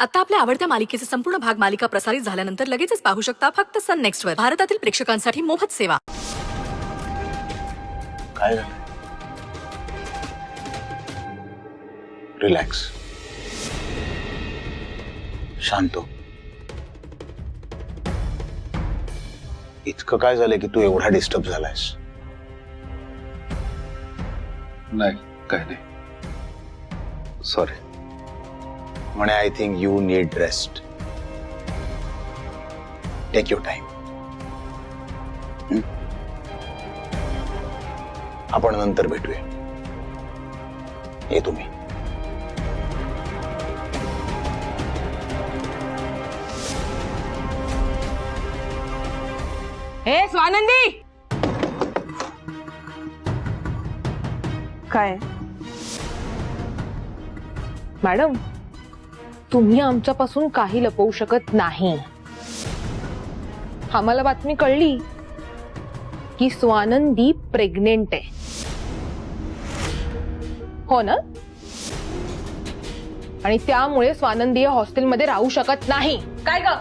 आता आपल्या आवडत्या मालिकेचे संपूर्ण भाग मालिका प्रसारित झाल्यानंतर लगेचच पाहू शकता फक्त सन नेक्स्ट वर. भारतातील प्रेक्षकांसाठी मोफत सेवा. काय झालं? रिलॅक्स, शांत हो. इतकं काय झालंय की तू एवढा डिस्टर्ब झालायस? नाही, काय नाही. सॉरी. म्हणे I think you need rest. Take your time. आपण नंतर भेटूया. ये तुम्ही. हे स्वानंदी, काय मॅडम तुम्ही आमच्यापासून काही लपवू शकत नाही. आम्हाला बातमी कळली की स्वानंदी प्रेग्नेंट आहे. हो ना? आणि त्यामुळे स्वानंदी या हॉस्टेलमध्ये राहू शकत नाही. काय ग?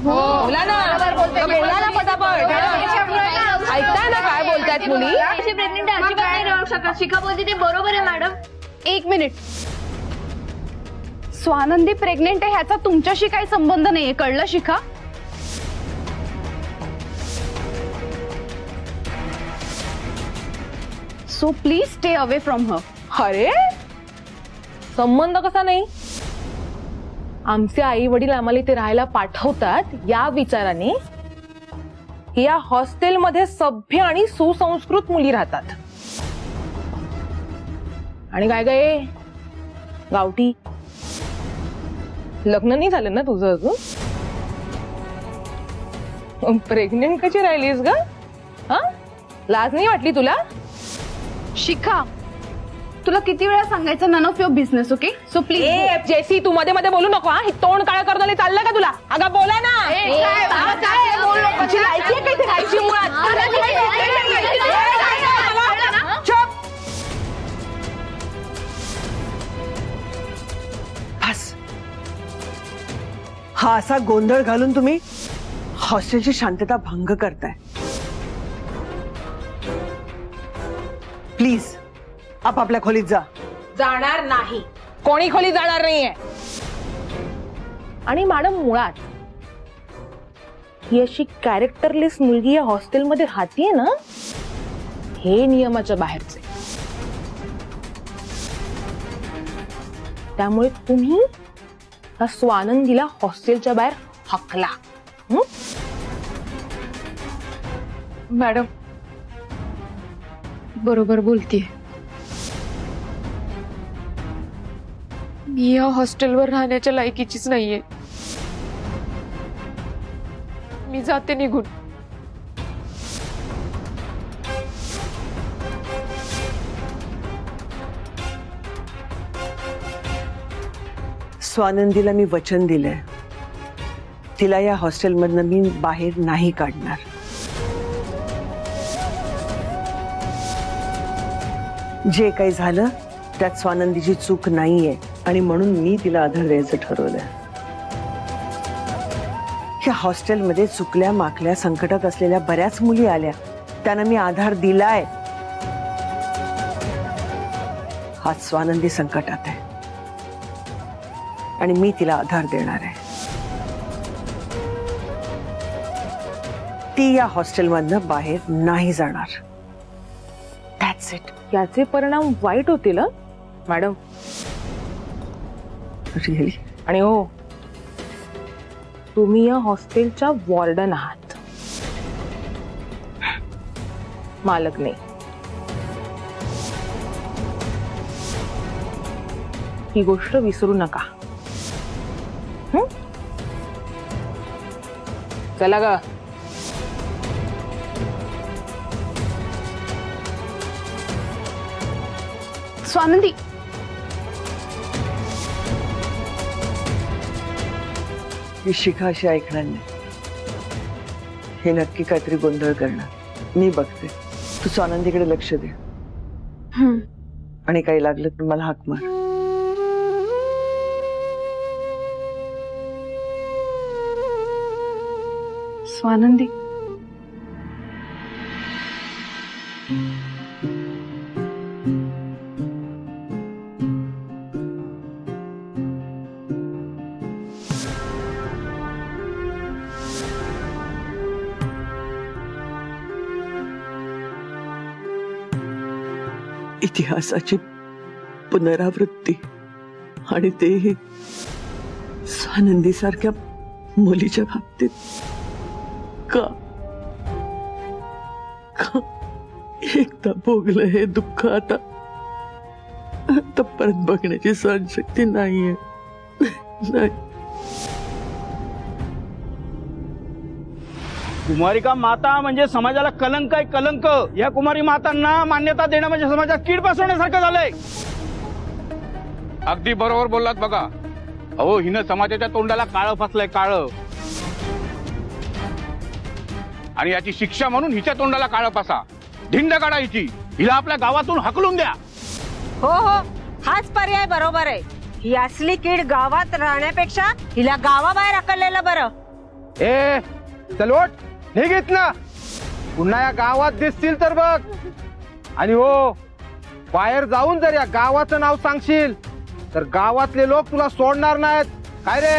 बोला ना, बोला ना पटापट. ऐकताय ना काय बोलतायत मुली? प्रेग्नेंट अजिबात नाही राहू शकत. शिखा बोलते ते बरोबर आहे मॅडम. एक मिनिट. स्वानंदी प्रेग्नेंट आहे ह्याचा तुमच्याशी काही संबंध नाहीये, कळलं Shikha? So please stay away from her. अरे संबंध कसा नाही? आमचे आई वडील आम्हाला इथे राहायला पाठवतात या विचाराने या हॉस्टेलमध्ये सभ्य आणि सुसंस्कृत मुली राहतात. आणि काय काय गावठी लग्न नाही झालं ना तुझं अजून? प्रेग्नेंट कशी राहिलीस ग? हा, लाज नाही वाटली तुला? शिखा, तुला किती वेळा सांगायचं, none of your business. Okay, so please. जेसी तू मध्ये मध्ये बोलू नको. हा, हे तोंड काळं करून चाललं का तुला? अगं बोला ना. तुझी लायकी आहे का इथे राहायची मुळात? चुप. बस. हा असा गोंधळ घालून तुम्ही हॉस्टेलची शांतता भंग करताय. प्लीज आपापल्या खोलीत जा. जाणार नाही, कोणी खोली जाणार नाहीये. आणि मॅडम मुळात ही अशी कॅरेक्टरलेस मुलगी या हॉस्टेलमध्ये राहतीये ना, हे नियमाच्या बाहेरचे. त्यामुळे तुम्ही या स्वानंदीला हॉस्टेलच्या बाहेर हकला. मॅडम बरोबर बोलतीये. मी या हॉस्टेलवर राहण्याच्या लायकीचीच नाहीये. मी जाते निघून. स्वानंदीला मी वचन दिलंय, तिला या हॉस्टेलमधनं मी बाहेर नाही काढणार. जे काही झालं त्यात स्वानंदीची चूक नाहीये आणि म्हणून मी तिला आधार द्यायचं ठरवलंय. या हॉस्टेलमध्ये चुकल्या माकल्या संकटात असलेल्या बऱ्याच मुली आल्या, त्यांना मी आधार दिलाय. आज स्वानंदी संकटात आहे आणि मी तिला आधार देणार आहे. ती या हॉस्टेलमधनं बाहेर नाही जाणार. That's it. याचे परिणाम वाईट होतील मॅडम. रिअली? आणि हो, तुम्ही या हॉस्टेलच्या वॉर्डन आहात, मालक नाही. ही गोष्ट विसरू नका. चला ग. स्वानंदी, ही शिखा अशी ऐकणार नाही. हे नक्की काहीतरी गोंधळ करणार. मी बघते. तू स्वानंदीकडे लक्ष दे. आणि काही लागलं तर मला हाक मार. स्वानंदी इतिहासाची पुनरावृत्ती आणि तेही स्वानंदी सारख्या मुलीच्या बाबतीत का का एकदा भोगलं हे दुःख आता परत बघण्याची सहनशक्ती नाहीये नाही. कुमारिका माता म्हणजे समाजाला कलंक आहे, कलंक. या कुमारी मातांना मान्यता देणं म्हणजे समाजात कीड बसवण्यासारखं झालंय. अगदी बरोबर बोललात बघा. अहो, हिनं समाजाच्या तोंडाला काळं फासलंय, काळं. आणि याची शिक्षा म्हणून हिच्या तोंडाला काळं फासा, धिंड काढा हिची. हिला आपल्या गावातून हकलून द्या. हो हो, हाच पर्याय बरोबर आहे. ही असली कीड गावात राहण्यापेक्षा हिला गावाबाहेर हकललेलं बरं. ए चलवट, निघित ना. पुन्हा या गावात दिसतील तर बघ. आणि हो, बाहेर जाऊन जर या गावाचं नाव सांगशील तर गावातले लोक तुला सोडणार नाहीत. काय रे?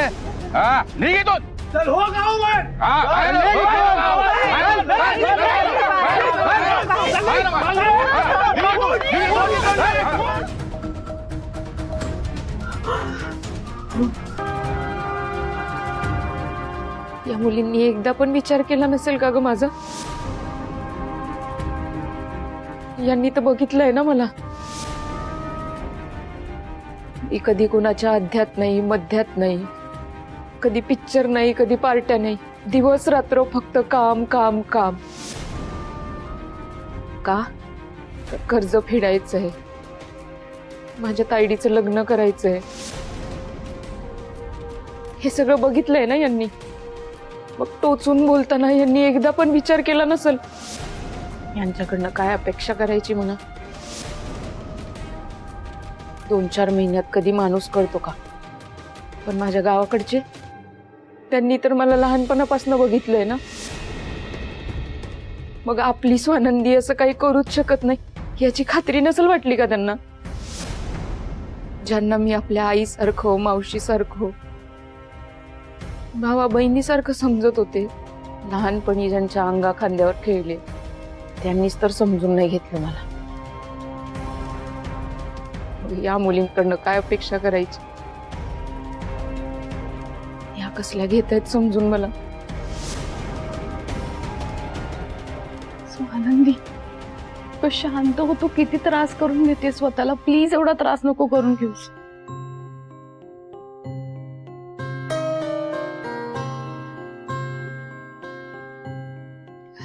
हा, निघितून. चल हो गाव बाहेर. हा, बाहेर, निघ इथून. बाहेर, बाहेर, बाहेर, बाहेर, या मुलींनी एकदा पण विचार केला नसेल का ग माझा? यांनी तर बघितलंय ना मला. मी कधी कोणाच्या अध्यात नाही, मध्यात नाही, कधी पिक्चर नाही, कधी पार्ट्या नाही. दिवस रात्र फक्त काम काम काम. का? कर्ज फेडायचंय, माझ्या ताईडीचं लग्न करायचंय. हे सगळं बघितलंय ना यांनी. मग टोचून बोलताना यांनी एकदा पण विचार केला नसेल यांच्याकडनं काय अपेक्षा करायची म्हणा. 2-4 महिन्यात कधी माणूस कळतो का? पण माझ्या गावाकडचे, त्यांनी तर मला लहानपणापासून बघितलंय ना. मग आपली स्वानंदी असं काही करूच शकत नाही याची खात्री नसेल वाटली का त्यांना? ज्यांना मी आपल्या आईसारखं, मावशीसारखं, भावा बहिणीसारखं समजत होते, लहानपणी ज्यांच्या अंगा खांद्यावर खेळले, त्यांनीच तर समजून नाही घेतलं मला. या मुलींकडनं काय अपेक्षा करायची? या कसल्या घेत आहेत समजून मला? स्वानंदी, तो शांत होतो. किती त्रास करून घेते स्वतःला. प्लीज एवढा त्रास नको करून घेऊस.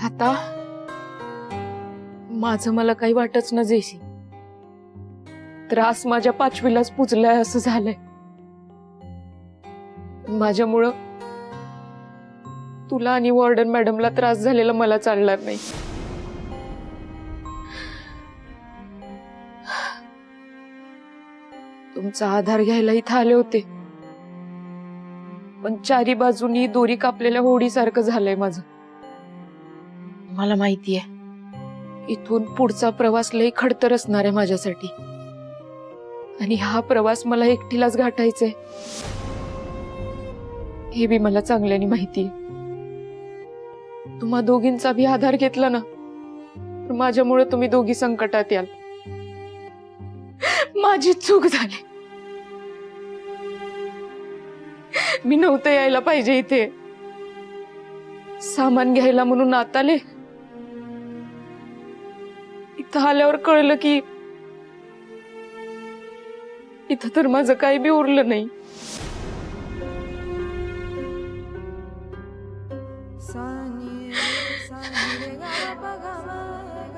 आता माझं मला काही वाटच ना जेसी. त्रास माझ्या 5वीलाच पुजलाय असं झालंय. माझ्यामुळं तुला आणि वॉर्डन मॅडमला त्रास झालेला मला चालणार नाही. तुमचा आधार घ्यायला इथं आले होते, पण चारी बाजूनी दोरी कापलेल्या होडीसारखं झालंय माझं. मला माहितीये इथून पुढचा प्रवास लई खडतर असणार आहे माझ्यासाठी. आणि हा प्रवास मला एकटीलाच गाठायचाय हे बी मला चांगल्याने माहितीये. तुम्हा दोघींचा बी आधार घेतला ना तर माझ्यामुळे तुम्ही दोघी संकटात याल. माझी चूक झाली. मी नव्हतं यायला पाहिजे इथे. सामान घ्यायला म्हणून आत आले. इथं आल्यावर कळलं की इथं तर माझं काही बी उरलं नाही.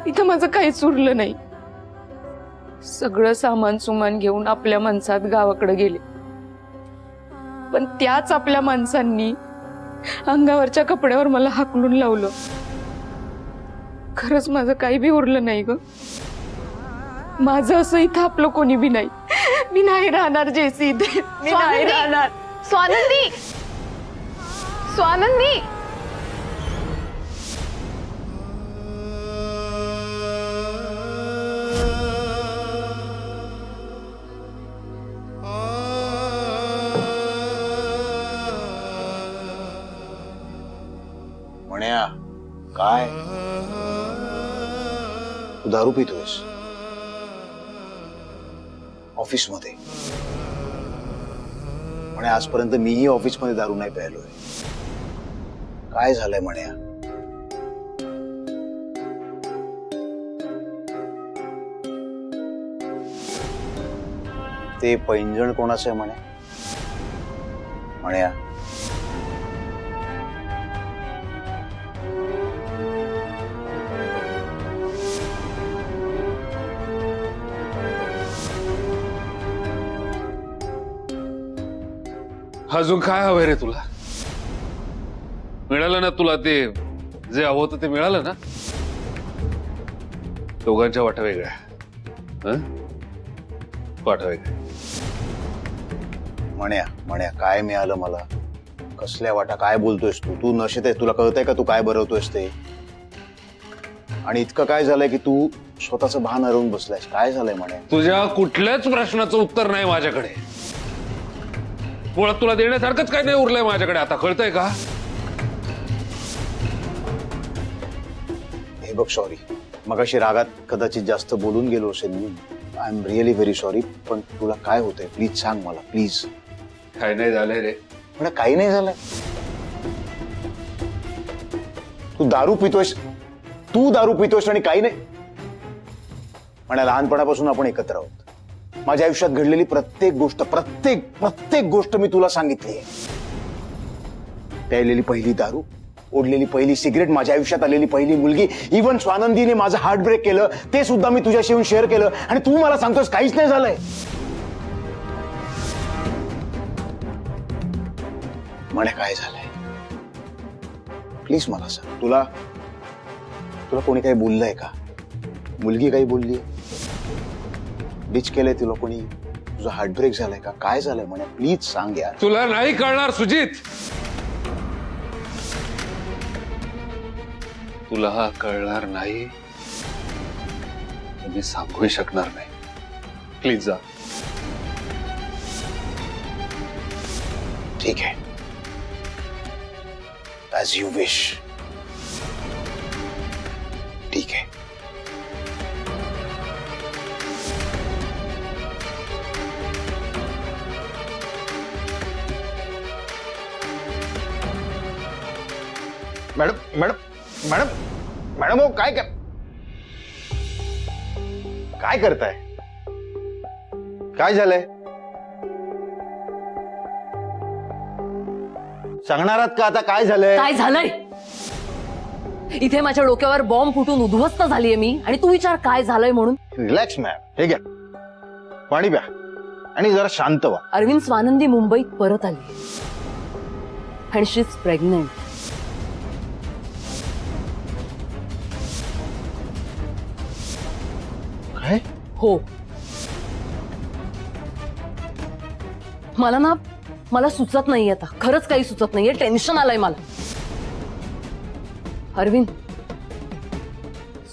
इथं माझं काहीच उरलं नाही. सगळं सामान सुमान घेऊन आपल्या माणसात गावाकडे गेले, पण त्याच आपल्या माणसांनी अंगावरच्या कपड्यावर मला हाकलून लावलं. खरंच माझं काही बी उरलं नाही ग. माझं असं इथं आपलं कोणी बी नाही. मी नाही राहणार जेसी इथे. मी नाही राहणार. स्वानंदी, स्वानंदी, काय तू दारू पितोयस ऑफिसमध्ये? म्हणे आजपर्यंत मीही ऑफिसमध्ये दारू नाही प्यायलोय. काय झालंय म्हण्या? ते पैंजण कोणाचं आहे म्हण्या? म्हण्या अजून काय हवंय रे तुला? मिळालं ना तुला ते जे हवं होतं ते मिळालं ना? दोघांच्या वाटा वेगळ्या, वाटा वेगळ्या. म्हण्या काय मिळालं मला? कसल्या वाटा? काय बोलतोयस तू? तू नशेत आहेस, तुला कळतंय का तू काय भरवतोयस ते? आणि इतकं काय झालंय की तू स्वतःचं भान हरवून बसलायस? काय झालंय म्हण्या? तुझ्या कुठल्याच प्रश्नाचं उत्तर नाही माझ्याकडे. मुळात तुला देण्यासारखंच काय नाही उरलंय माझ्याकडे. आता कळतंय का? हे बघ, सॉरी, मगाशी रागात कदाचित जास्त बोलून गेलो असेल मी. I am really very sorry. पण तुला काय होतंय प्लीज सांग मला, प्लीज. काय नाही झालंय रे. म्हणजे काही नाही झालंय. तू दारू पितोयस आणि काही नाही. म्हणा लहानपणापासून आपण एकत्र आहोत. माझ्या आयुष्यात घडलेली प्रत्येक गोष्ट मी तुला सांगितली आहे. प्यायलेली पहिली दारू, ओढलेली पहिली सिगरेट, माझ्या आयुष्यात आलेली पहिली मुलगी, इव्हन स्वानंदीने माझं हार्ट ब्रेक केलं ते सुद्धा मी तुझ्याशी येऊन शेअर केलं. आणि तू मला सांगतोस काहीच नाही झालंय. म्हणे काय झालंय प्लीज मला सांग. तुला कोणी काही बोललंय का? मुलगी काही बोलली? डिच केलंय तुला कोणी? तुझा हार्ट ब्रेक झालाय का? काय झालंय म्हणे? प्लीज सांग यार. तुला नाही कळणार सुजित. तुला हा कळणार नाही मी सांगूही शकणार नाही. प्लीज जा. ठीक आहे, ॲज यू विश. ठीक आहे. मॅडम हो, काय करताय? काय झालंय? सांगणार आहात का आता काय झालंय? काय झालंय? इथे माझ्या डोक्यावर बॉम्ब फुटून उद्ध्वस्त झालीये मी, आणि तू विचार काय झालंय म्हणून. रिलॅक्स मॅम, हे घ्या पाणी प्या आणि जरा शांत व्हा. अरविंद स्वानंदी मुंबईत परत आली आणि शी इज प्रेग्नेंट. काय? हो. मला सुचत नाहीये आता, खरंच काही सुचत नाहीये. टेन्शन आलंय मला. अरविंद,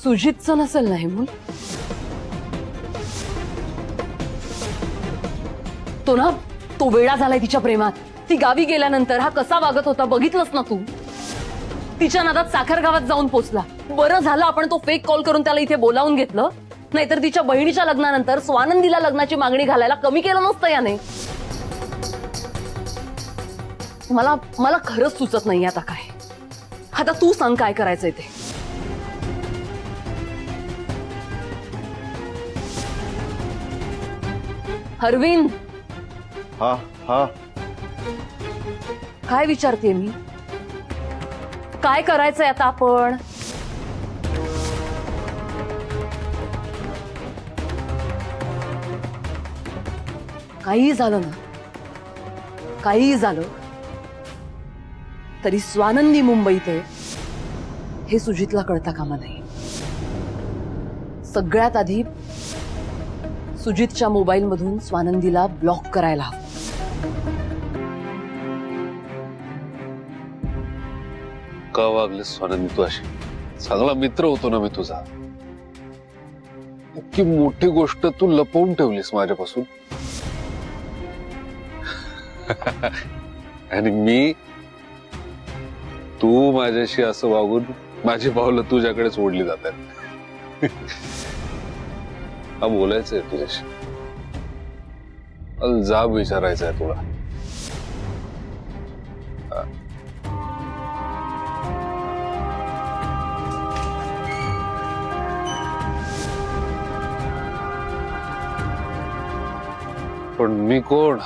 सुजितचं नसेल नाही म्हणून तो वेडा झालाय तिच्या प्रेमात. ती गावी गेल्यानंतर हा कसा वागत होता बघितलंस ना तू. तिच्या नादात साखर गावात जाऊन पोचला. बरं झालं आपण तो फेक कॉल करून त्याला इथे बोलावून घेतलं, नाहीतर तिच्या बहिणीच्या लग्नानंतर स्वानंदीला लग्नाची मागणी घालायला कमी केलं नसतं याने. मला खरंच सुचत नाही आता काय. आता तू सांग काय करायचंय ते. अरविंद. हा हा, काय विचारते मी? काय करायचंय आता आपण? काहीही झालं ना, काहीही झालं तरी स्वानंदी मुंबईत आहे हे सुजितला कळता कामा नाही. सगळ्यात आधी सुजितच्या मोबाईल मधून स्वानंदीला ब्लॉक करायला हवं. का वागले स्वानंदी तू अशी? चांगला मित्र होतो ना मी तुझा. इतकी मोठी गोष्ट तू लपवून ठेवलीस माझ्यापासून. आणि मी तू माझ्याशी असं वागून माझी पावलं तुझ्याकडे सोडली जातात. हा बोलायचंय तुझ्याशी, जाब विचारायचा आहे तुला. पण मी कोण?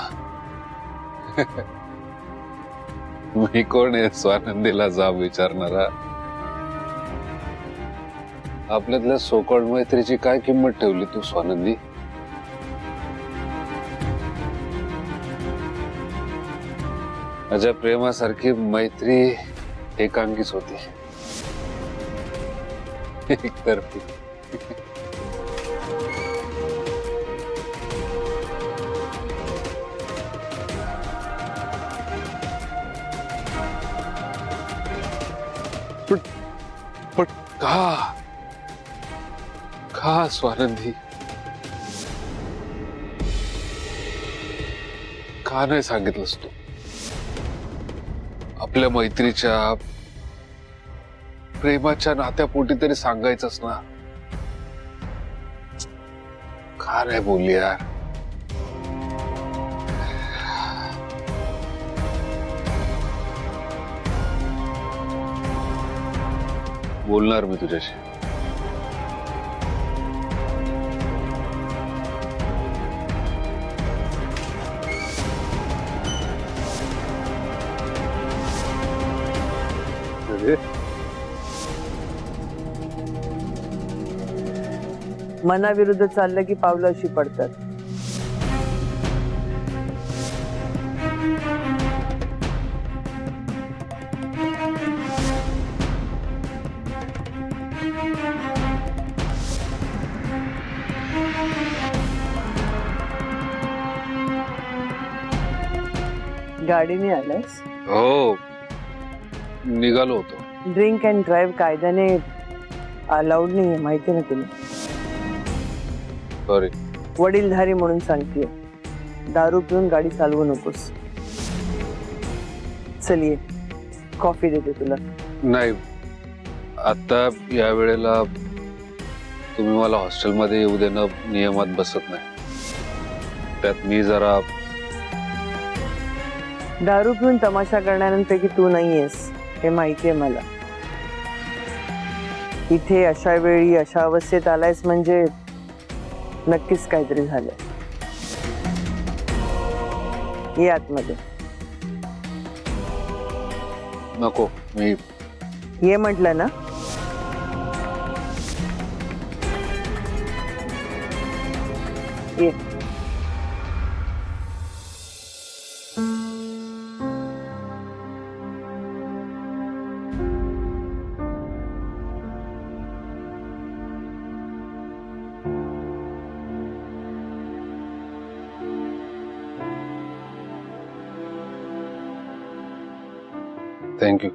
मी कोण आहे स्वानंदीला जाब विचारणारा? आपल्यातल्या सोकॉल्ड मैत्रीची काय किंमत ठेवली तू स्वानंदी? माझ्या प्रेमासारखी मैत्री एकांकीच होती, एकतर्फी. पण का स्वानंदी, का नाही सांगितलंस तू? आपल्या मैत्रीच्या प्रेमाच्या नात्यापोटी तरी सांगायचंच ना. का नाही बोलली यार? बोलणार मी तुझ्याशी. मनाविरुद्ध चाललं की पावलं अशी पडतात. गाडीने आलायस? हो, निघालो होतो. ड्रिंक अँड ड्राईव्ह कायद्याने अलाउड नाहीये, माहिती ना तुला. सॉरी. वडीलधारी म्हणून सांगतेय, दारू पिऊन गाडी चालवू नकोस. चल ये, कॉफी देते तुला. नाही, आता या वेळेला तुम्ही मला हॉस्टेलमध्ये येऊ देणं नियमात बसत नाही. त्यात मी जरा दारू पिऊन तमाशा करणाऱ्यांपैकी तू नाहीयेस, हे माहितीये मला. इथे अशा वेळी अशा अवस्थेत आलायस म्हणजे नक्कीच काहीतरी झालंय. ये आतमध्ये. नको, मी ये म्हटलं ना. ये. थँक्यू.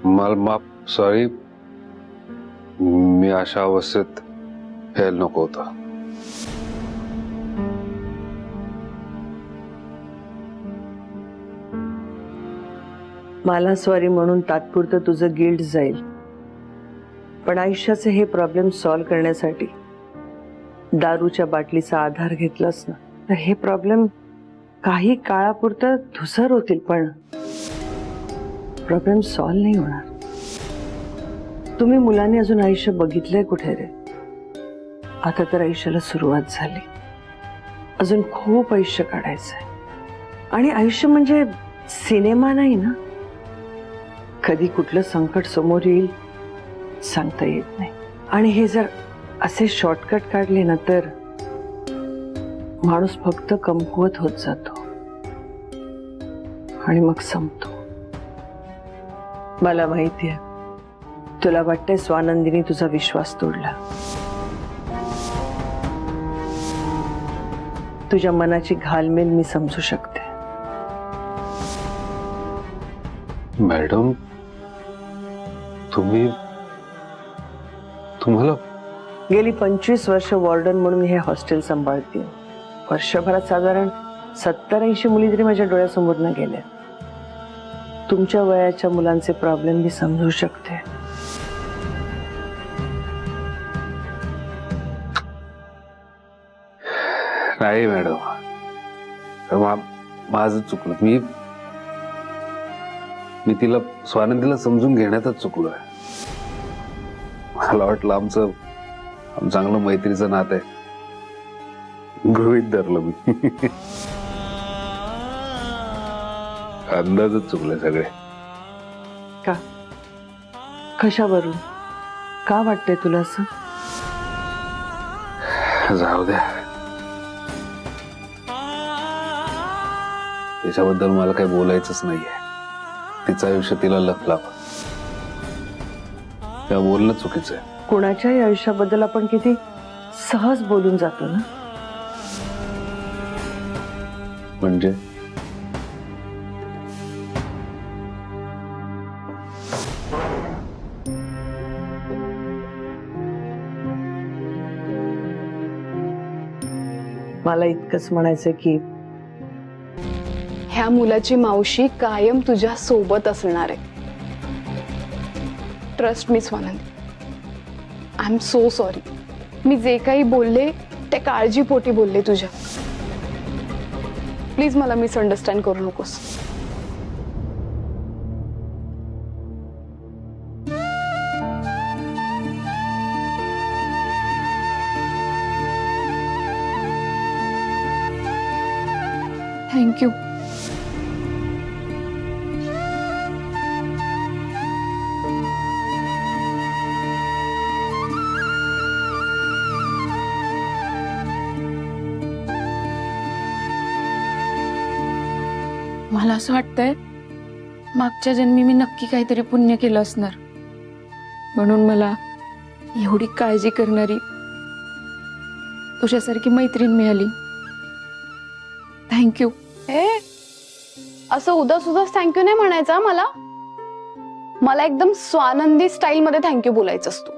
मला माफ. सॉरी, मी अशा अवस्थेत यायला नको होता. मला सॉरी म्हणून तात्पुरतं तुझं गिल्ट जाईल, पण आयुष्याचे हे प्रॉब्लेम सॉल्व्ह करण्यासाठी दारूच्या बाटलीचा आधार घेतलास ना, तर हे प्रॉब्लेम काही काळापुरतं धुसर होतील, पण प्रॉब्लेम सॉल्व्ह नाही होणार. तुम्ही मुलांनी अजून आयुष्य बघितलंय कुठे रे? आता तर आयुष्याला सुरुवात झाली, अजून खूप आयुष्य काढायचंय. आणि आयुष्य म्हणजे सिनेमा नाही ना. कधी कुठलं संकट समोर येईल सांगता येत नाही. आणि हे जर असे शॉर्टकट काढले ना तर माणूस फक्त कमकुवत होत जातो आणि मग संपतो. मला माहिती आहे तुला वाटतंय स्वानंदीने तुझा विश्वास तोडला. तुझ्या मनाची घालमेल मी समजू शकते. मॅडम, तुम्हाला गेली 25 वर्ष वॉर्डन म्हणून हे हॉस्टेल सांभाळते. वर्षभरात साधारण 70-80 मुली तरी माझ्या डोळ्यासमोरनं गेल्या. तुमच्या वयाच्या मुलांचे प्रॉब्लेम मी समजू शकते. नाही मॅडम, माझं चुकलं. मी तिला स्वानंदीला समजून घेण्यातच चुकलोय. मला वाटलं आमचं चांगलं मैत्रीचं नातं आहे, गृहीत धरलं मी. अंदाजच चुकले सगळे. का? कशावरून? का वाटतंय तुला असं? जाऊ द्या, त्याच्याबद्दल मला काही बोलायचंच नाहीये. तिचं आयुष्य तिला लपलावं, त्या बोलणं चुकीचं आहे. कुणाच्याही आयुष्याबद्दल आपण किती सहज बोलून जातो ना. म्हणजे मला इतकंच म्हणायचं की ह्या मुलाची मावशी कायम तुझ्या सोबत असणार आहे. Trust me Swanandi. I am so sorry. मी जे काही बोलले ते काळजीपोटी बोलले तुझ्या. प्लीज मला मिसअंडरस्टँड करू नकोस. थँक्यू. मला असं वाटतंय मागच्या जन्मी मी नक्की काहीतरी पुण्य केलं असणार, म्हणून मला एवढी काळजी करणारी तुझ्यासारखी मैत्रीण मिळाली. थँक्यू. असं उदास उदास थँक्यू नाही म्हणायचा. मला एकदम स्वानंदी स्टाईल मध्ये थँक्यू बोलायचं असतो.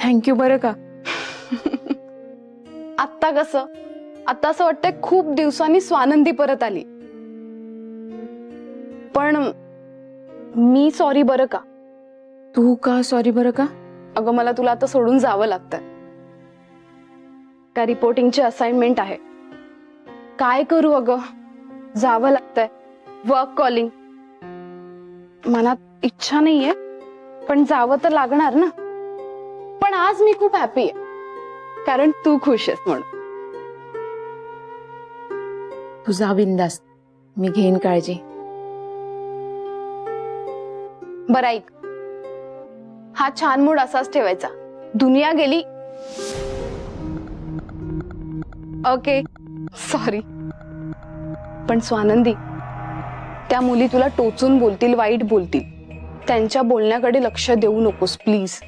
थँक्यू बरं का. आता कसं? आता असं वाटतंय खूप दिवसांनी स्वानंदी परत आली. पण मी सॉरी बरं का. तू का सॉरी बरं का? अगं मला तुला आता सोडून जावं लागतंय. का रिपोर्टिंगची असाइनमेंट आहे. काय करू अगं, जावं लागतंय. Work calling. मनात इच्छा नाहीये पण जावं तर लागणार ना. पण आज मी खूप हॅपी आहे कारण तू खुश आहेस म्हणून. तू जा बिंदास, मी घेईन काळजी. बरं ऐक, हा छान मूड असाच ठेवायचा. दुनिया गेली. Okay sorry. पण स्वानंदी, त्या मुली तुला टोचून बोलतील, वाईट बोलतील. त्यांच्या बोलण्याकडे लक्ष देऊ नकोस प्लीज.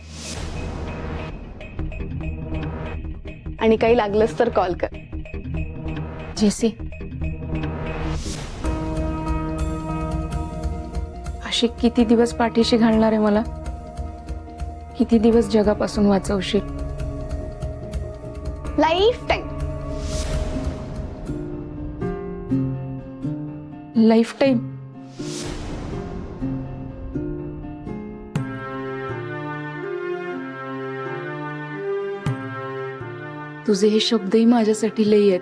आणि काही लागलंच तर कॉल कर. जेसी, अशी किती दिवस पाठीशी घालणार आहे मला? किती दिवस जगापासून वाचवशील? Lifetime. Lifetime. तुझे हे शब्दही माझ्यासाठी लई आहेत.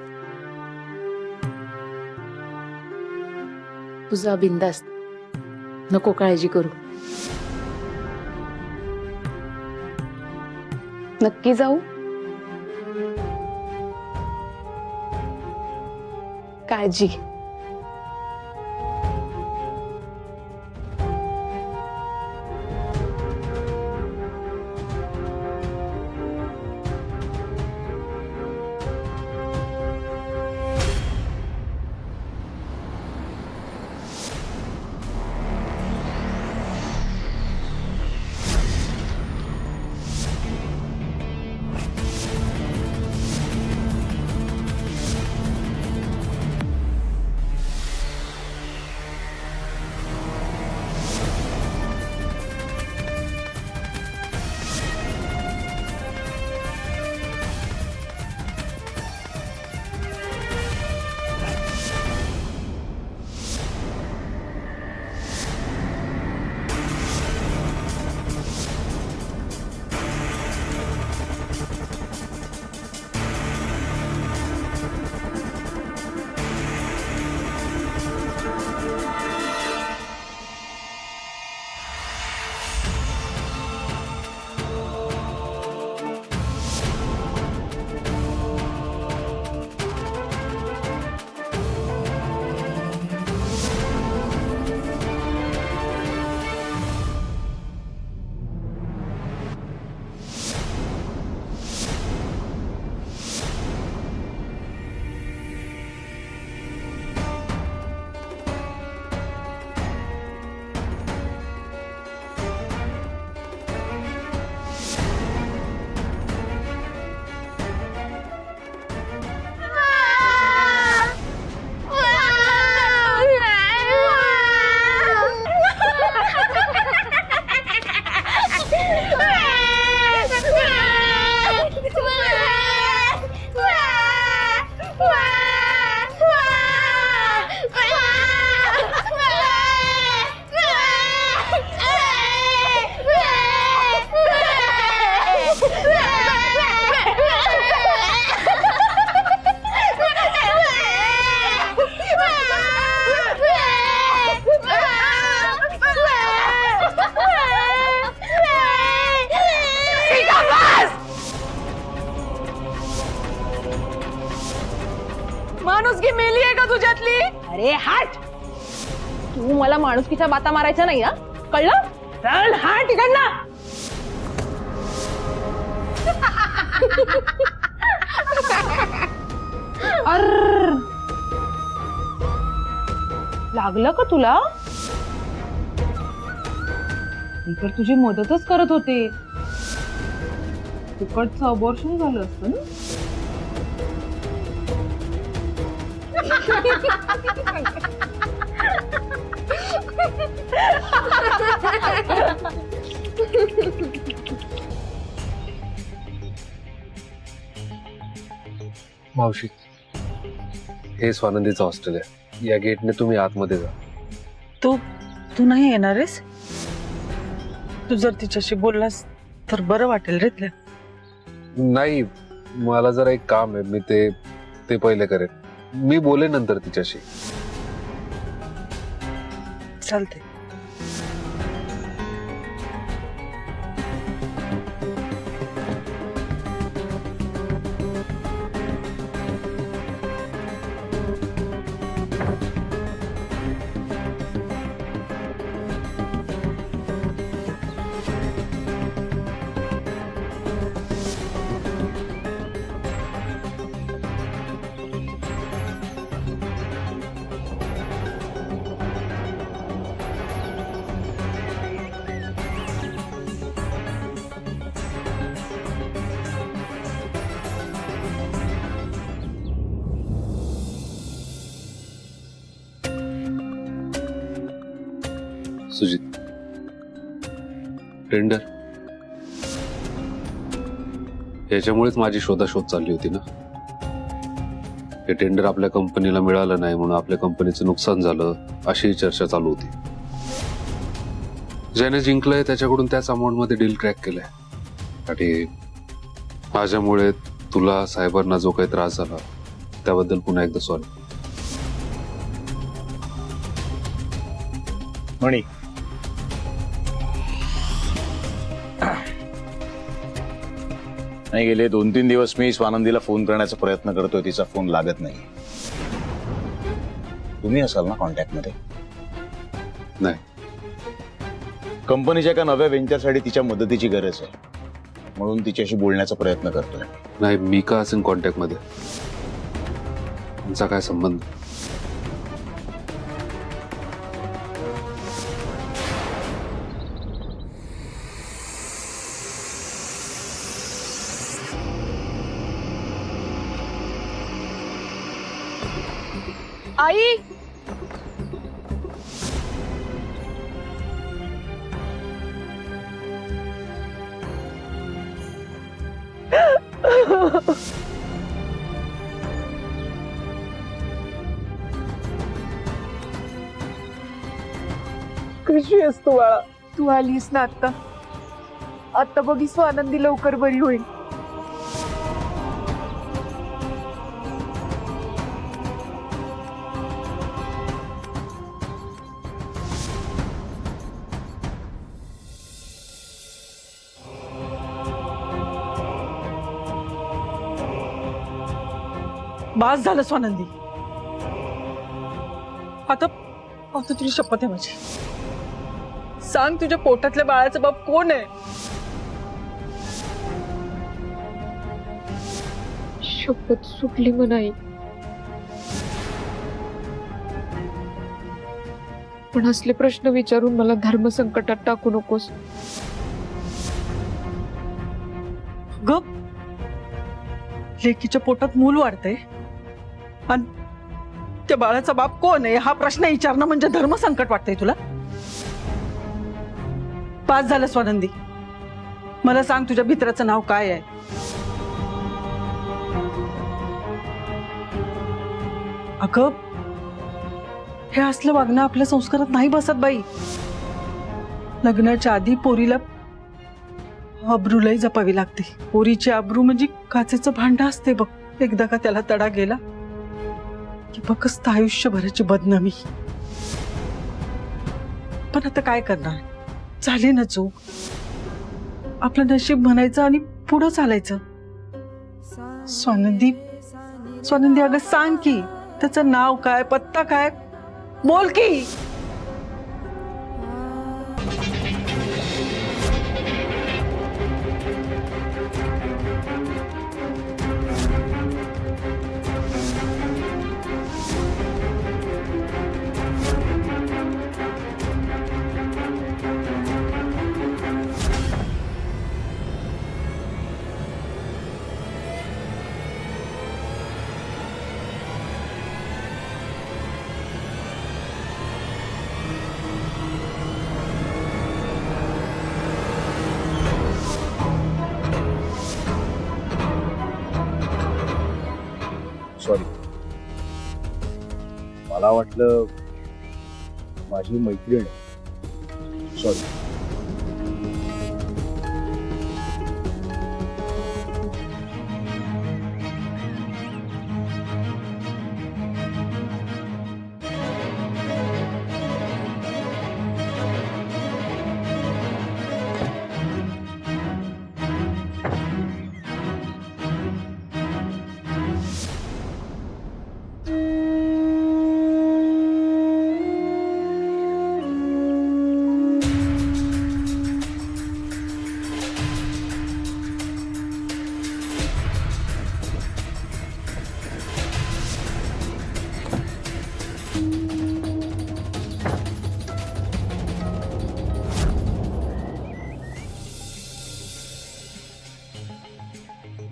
तुझा बिंदास, नको काळजी करू. नक्की जाऊ. काळजी घे. तू मला माणुसकीच्या बाता मारायच्या नाही हा, कळलं? चल हा तिकडनं. अर्र. लागलं का तुला? मी तर तुझी मदतच करत होते. फुकटचं अबॉर्शन झालं असतं ना. मावशी, हे स्वानंदीचं हॉस्टेल आहे. या गेटने तुम्ही आतमध्ये जा. तू नाही येणार आहेस? तू जर तिच्याशी बोललास तर बरं वाटेल रे तुला. नाही, मला जरा एक काम आहे. मी ते पहिले करेन. मी बोले नंतर तिच्याशी. चालते. सुजित, टेंडर याच्यामुळेच माझी शोधाशोध चालली होती ना. हे टेंडर आपल्या कंपनीला मिळालं नाही म्हणून आपल्या कंपनीचं नुकसान झालं अशी चर्चा चालू होती. ज्याने जिंकलंय त्याच्याकडून त्याच अमाऊंट मध्ये डील क्रॅक केलंय. आणि माझ्यामुळे तुला साहेबांना जो काही त्रास झाला त्याबद्दल पुन्हा एकदा सॉरी. म्हणी नाही, गेले 2-3 दिवस मी स्वानंदीला फोन करण्याचा प्रयत्न करतोय, तिचा फोन लागत नाही. तुम्ही असाल ना कॉन्टॅक्ट मध्ये? नाही. कंपनीच्या एका नव्या व्हेंचरसाठी तिच्या मदतीची गरज आहे म्हणून तिच्याशी बोलण्याचा प्रयत्न करतोय. नाही, मी का असेल कॉन्टॅक्ट मध्ये? तुमचा काय संबंध? आई, कशी आहेस तू बाळा? तू आलीस ना आता. आता बघी स्वानंदी लवकर बरी होईल. बास झालं स्वानंदी. आता तुझी शपथ आहे माझी. सांग, तुझ्या पोटातल्या बाळाचा बाप कोण आहे? शपथ सुटली म्हणाई. पण असले प्रश्न विचारून मला धर्मसंकटात टाकू नकोस. ग, लेकीच्या पोटात मूल वाढते आणि त्या बाळाचा बाप कोण आहे हा प्रश्न विचारणं म्हणजे धर्मसंकट वाटतंय तुला? पास झालं स्वानंदी. मला सांग, तुझ्या मित्राचं नाव काय आहे? अगं, हे असलं वागणं आपल्या संस्कारात नाही बसत बाई. लग्नाच्या आधी पोरीला अब्रूलाही जपावी लागते. पोरीची अब्रू म्हणजे काचेचं भांड असते बघ. एकदा का त्याला तडा गेला की फक्त आयुष्यभराची बदनामी. पण आता काय करणार? झाली ना चूक. आपलं नशीब म्हणायचं आणि पुढं चालायचं. स्वानंदी, स्वानंदी अगं सांग की, त्याचं नाव काय, पत्ता काय, बोल की. मला वाटलं माझी मैत्रीण सॉरी.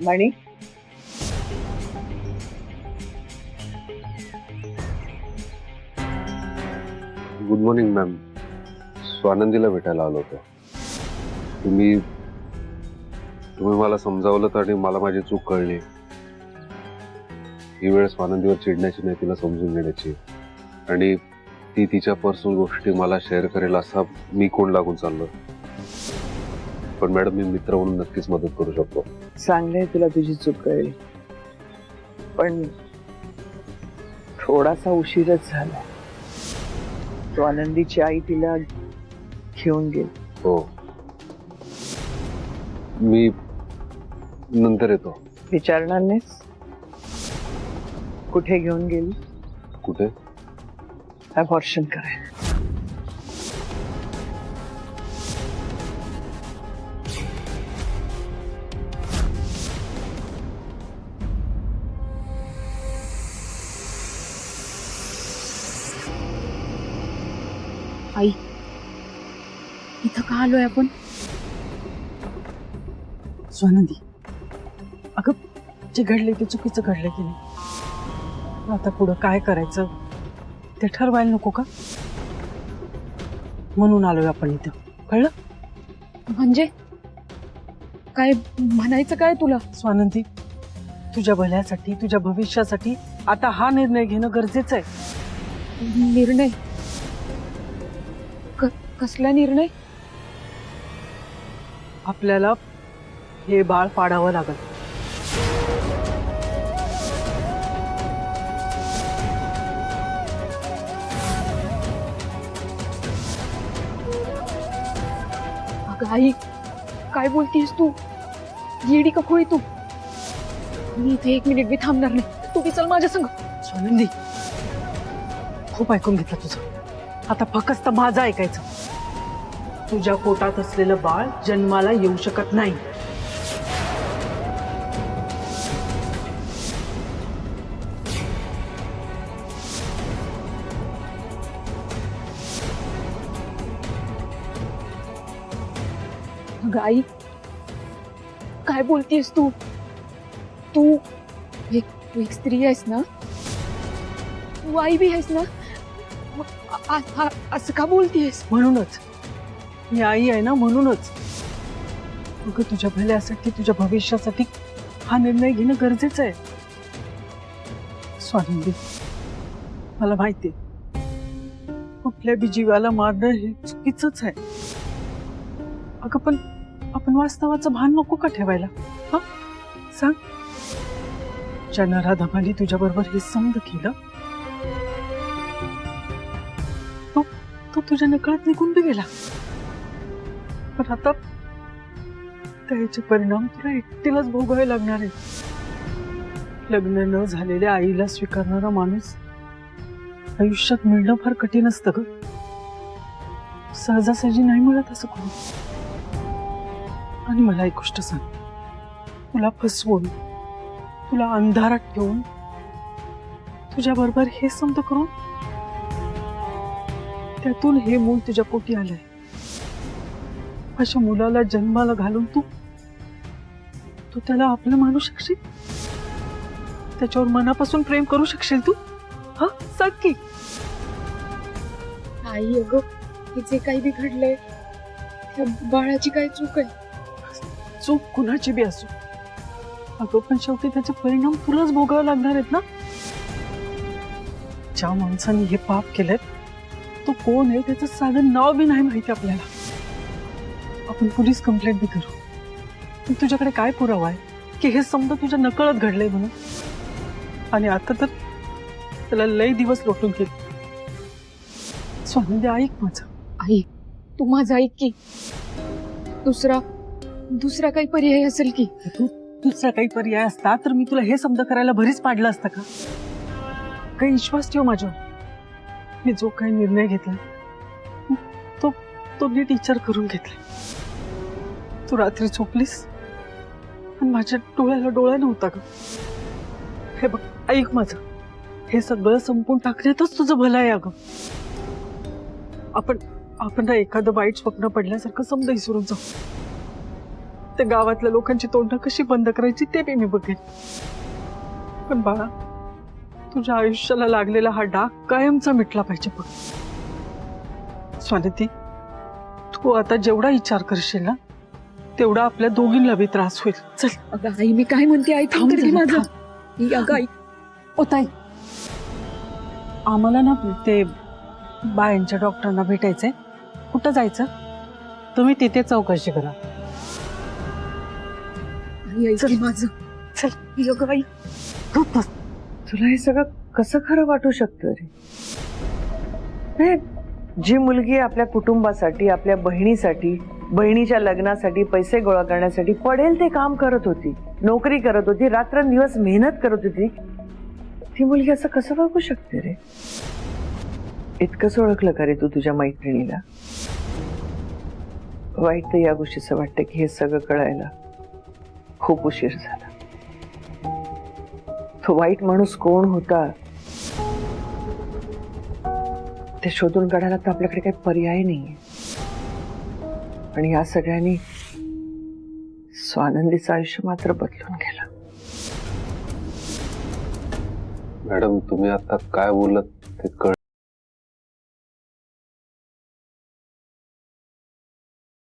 मणी, गुड मॉर्निंग मॅम. स्वानंदीला भेटायला आलो होतो. तुम्ही मला समजावलं आणि मला माझी चूक कळली. ही वेळ स्वानंदीवर चिडण्याची नाही, तिला समजून घेण्याची. आणि ती तिच्या पर्सनल गोष्टी मला शेअर करेल असा मी कोण लागून चाललो. पण मॅडम, मी मित्र म्हणून नक्कीच मदत करू शकतो. चांगले तुला तुझी चूक कळेल, पण थोडासा उशीरच झाला. तो आनंदीची आई तिला घेऊन गेली. हो, मी नंतर येतो. विचारणार नाहीस कुठे घेऊन गेली? कुठे? अबॉर्शन करायला. आई, इथं का आलोय आपण? स्वानंदी, अगं जे घडले ते चुकीचं घडलं की नाही. आता पुढं काय करायचं ते ठरवायला नको का? म्हणून आलोय आपण इथं, कळलं? म्हणजे काय म्हणायचं काय तुला? स्वानंदी, तुझ्या भल्यासाठी, तुझ्या भविष्यासाठी आता हा निर्णय घेणं गरजेचं आहे. निर्णय? कसला निर्णय? आपल्याला हे बाळ पाडावं लागल. अगं आई, काय बोलतीस तू? येडी का खोळी तू? मी इथे 1 मिनिट बी थांबणार नाही. तू बी चल माझ्या संग. स्वानंदी, खूप ऐकून घेतलं तुझं. आता फक्त माझं ऐकायचं. तुझ्या पोटात असलेलं बाळ जन्माला येऊ शकत नाही. अगं आई, काय बोलतीयस तू? तू एक स्त्री आहेस ना? तू आई बी आहेस ना? असं का बोलतीयस? म्हणूनच मी आई आहे ना, म्हणूनच अगं तुझ्या भल्यासाठी, तुझ्या भविष्यासाठी हा निर्णय घेणं गरजेचं आहे. स्वानंदी, मला माहितीये कुठल्या बी जीवाला मारणं हे चुकीचंच आहे. अगं पण आपण वास्तवाचं भान नको का ठेवायला? हा सांग, ज्या नराधमाने तुझ्या बरोबर हे समज केलं तो तुझ्या नकळत निघून बी गेला. पण आता त्याचे परिणाम तुला एकटीलाच भोगावे लागणार आहे. लग्न न झालेल्या आईला स्वीकारणारा माणूस आयुष्यात मिळणं फार कठीण असतं ग. सहजासहजी नाही मिळत असं कोण. आणि मला एक गोष्ट सांग, तुला फसवून, तुला अंधारात ठेवून, तुझ्या बरोबर हे समज करून त्यातून हे मूल तुझ्या पोटी आलंय. अशा मुलाला जन्माला घालून तू त्याला आपलं मानू शकशील? त्याच्यावर मनापासून प्रेम करू शकशील तू? हा सांग की. आई, अगं हे जे काही बिघडलंय त्या बाळाची काय चूक आहे? चूक कुणाची बी असो, अगं पण शेवटी त्याचे परिणाम तुलाच भोगावे लागणार आहेत ना. ज्या माणसाने हे पाप केलंय तो कोण आहे त्याचं साधं नाव बी नाही माहिती आपल्याला. आपण पोलीस कंप्लेंट बी करू. पण तुझ्याकडे काय पुरावा आहे की हे समजा तुझ्या नकळत घडलंय म्हणून? आणि आता तर त्याला लय दिवस लोटून गेले. स्वानंदी ऐक माझं. आई तू माझं ऐक की. दुसरा काही पर्याय असेल की. दुसरा काही पर्याय असता तर मी तुला हे समजा करायला भरीच पाडलं असतं का? काही विश्वास ठेव माझ्यावर. मी जो काही निर्णय घेतला तो नीट विचार करून घेतला. तू रात्री झोपलीस आणि माझ्या डोळ्याला डोळा नव्हता ग. हे बघ ऐक माझं. हे सगळं संपून टाकण्यातच तुझं भलं आहे अगं. आपण एखादं वाईट स्वप्न पडल्यासारखं समजा विसरून जाऊ. त्या गावातल्या लोकांची तोंड कशी बंद करायची ते बी मी बघेन. पण बाळा तुझ्या आयुष्याला लागलेला हा डाग कायमचा मिटला पाहिजे. बघ स्वानंदी तू आता जेवढा विचार करशील ना तेवढा आपल्या दोघींना बी त्रास होईल. चल. अगं आई मी काय म्हणते आई थांब तरी माझं. अगं आई ओ ताई आम्हाला ना ते बायांच्या डॉक्टरांना भेटायचंय. कुठं जायचं? तुम्ही तिथे चौकशी करा. आई ऐक की माझं. चल. अगं आई गप्प बस. तुला हे सगळं कसं खरं वाटू शकतं रे? हे जी मुलगी आपल्या कुटुंबासाठी, आपल्या बहिणीसाठी, बहिणीच्या लग्नासाठी पैसे गोळा करण्यासाठी पडेल ते काम करत होती, नोकरी करत होती, रात्रंदिवस मेहनत करत होती, ती मुलगी असं कसं वागू शकते रे? इतकंच ओळखलं का रे तू तुझ्या मैत्रिणीला? वाईट तर या गोष्टीचं वाटतं की हे सगळं कळायला खूप उशीर झाला. तो वाईट माणूस कोण होता ते शोधून काढायला तर आपल्याकडे काही पर्याय नाहीये. आणि या सगळ्यांनी स्वानंदीचं आयुष्य मात्र बदलून गेलं. मॅडम तुम्ही आता काय बोलत ते कळ